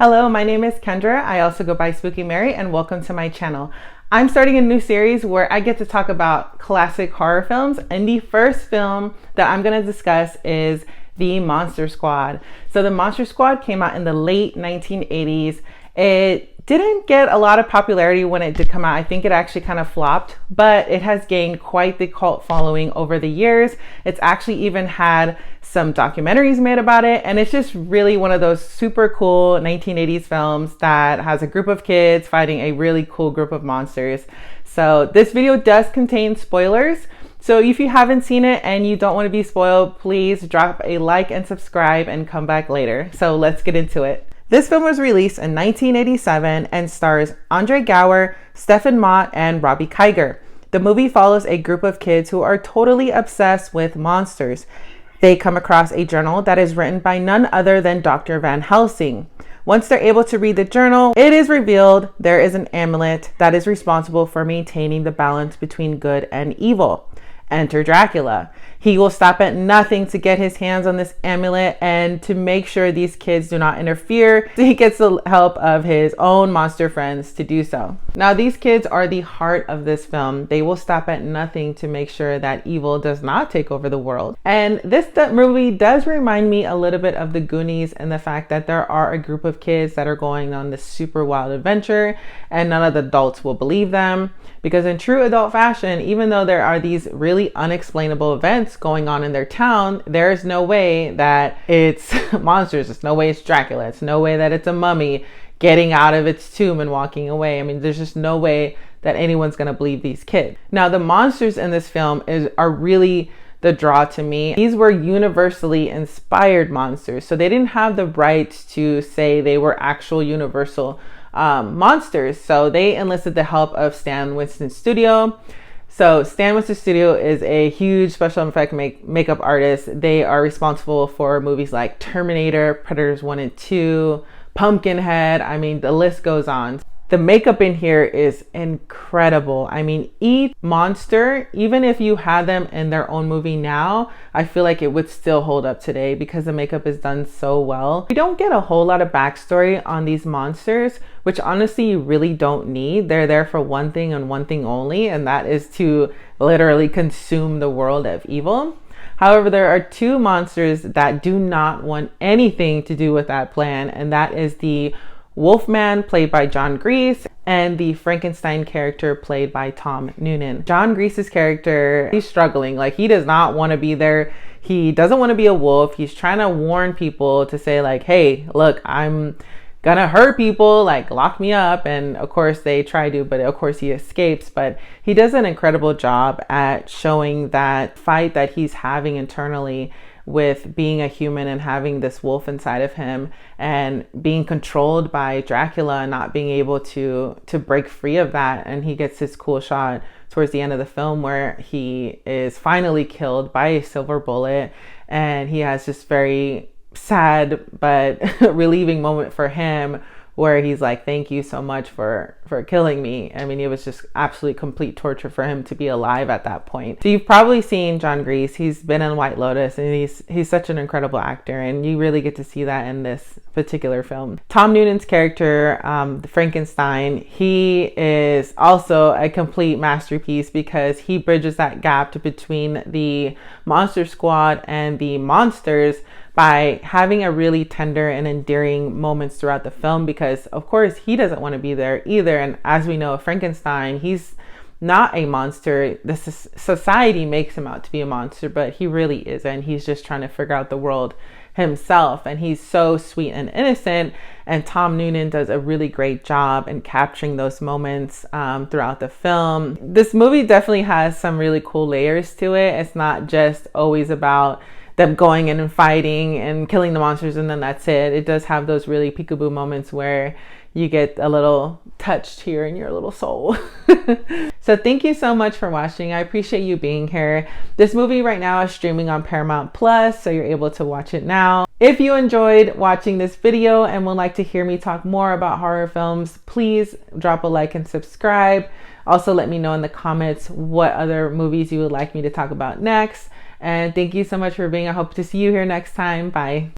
Hello, my name is Kendra. I also go by Spooky Mary, and welcome to my channel. I'm starting a new series where I get to talk about classic horror films, and the first film that I'm going to discuss is The Monster Squad. So The Monster Squad came out in the late 1980s. It didn't get a lot of popularity when it did come out. I think it actually kind of flopped, but it has gained quite the cult following over the years. It's actually even had some documentaries made about it, and it's just really one of those super cool 1980s films that has a group of kids fighting a really cool group of monsters. So this video does contain spoilers. So if you haven't seen it and you don't want to be spoiled, please drop a like and subscribe and come back later. So let's get into it. This film was released in 1987 and stars Andre Gower, Stephen Mott, and Robbie Kiger. The movie follows a group of kids who are totally obsessed with monsters. They come across a journal that is written by none other than Dr. Van Helsing. Once they're able to read the journal, it is revealed there is an amulet that is responsible for maintaining the balance between good and evil. Enter Dracula. He will stop at nothing to get his hands on this amulet and to make sure these kids do not interfere. He gets the help of his own monster friends to do so. Now, these kids are the heart of this film. They will stop at nothing to make sure that evil does not take over the world. And this movie does remind me a little bit of The Goonies and the fact that there are a group of kids that are going on this super wild adventure and none of the adults will believe them. Because in true adult fashion, even though there are these really unexplainable events going on in their town, there is no way that it's monsters. There's no way it's Dracula. It's no way that it's a mummy getting out of its tomb and walking away. I mean, there's just no way that anyone's going to believe these kids. Now, the monsters in this film are really the draw to me. These were universally inspired monsters. So they didn't have the right to say they were actual universal monsters. So they enlisted the help of Stan Winston's studio. So Stan Winston Studio is a huge special effect makeup artist. They are responsible for movies like Terminator, Predators 1 and 2, Pumpkinhead. I mean, the list goes on. The makeup in here is incredible. I mean, each monster, even if you had them in their own movie now, I feel like it would still hold up today because the makeup is done so well. We don't get a whole lot of backstory on these monsters, which honestly you really don't need. They're there for one thing and one thing only, and that is to literally consume the world of evil. However, there are two monsters that do not want anything to do with that plan, and that is the Wolfman, played by John Grease, and the Frankenstein character played by Tom Noonan. John Grease's character, he's struggling. Like, he does not want to be there. He doesn't want to be a wolf. He's trying to warn people to say like, hey, look, I'm gonna hurt people, like lock me up. And of course they try to, but of course he escapes. But he does an incredible job at showing that fight that he's having internally with being a human and having this wolf inside of him and being controlled by Dracula and not being able to break free of that. And he gets this cool shot towards the end of the film where he is finally killed by a silver bullet, and he has this very sad but relieving moment for him where he's like, thank you so much for killing me. I mean, it was just absolute complete torture for him to be alive at that point. So you've probably seen John Grease. He's been in White Lotus, and he's such an incredible actor, and you really get to see that in this particular film. Tom Noonan's character, the Frankenstein, he is also a complete masterpiece because he bridges that gap between the Monster Squad and the monsters by having a really tender and endearing moments throughout the film, because of course he doesn't want to be there either. And as we know, Frankenstein, he's not a monster. The society makes him out to be a monster, but he really isn't. He's just trying to figure out the world himself, and he's so sweet and innocent. And Tom Noonan does a really great job in capturing those moments throughout the film. This movie definitely has some really cool layers to it. It's not just always about them going in and fighting and killing the monsters and then that's it. It does have those really peekaboo moments where you get a little touched here in your little soul. So thank you so much for watching. I appreciate you being here. This movie right now is streaming on Paramount Plus, so you're able to watch it now. If you enjoyed watching this video and would like to hear me talk more about horror films, please drop a like and subscribe. Also, let me know in the comments what other movies you would like me to talk about next. And thank you so much for being. I hope to see you here next time. Bye.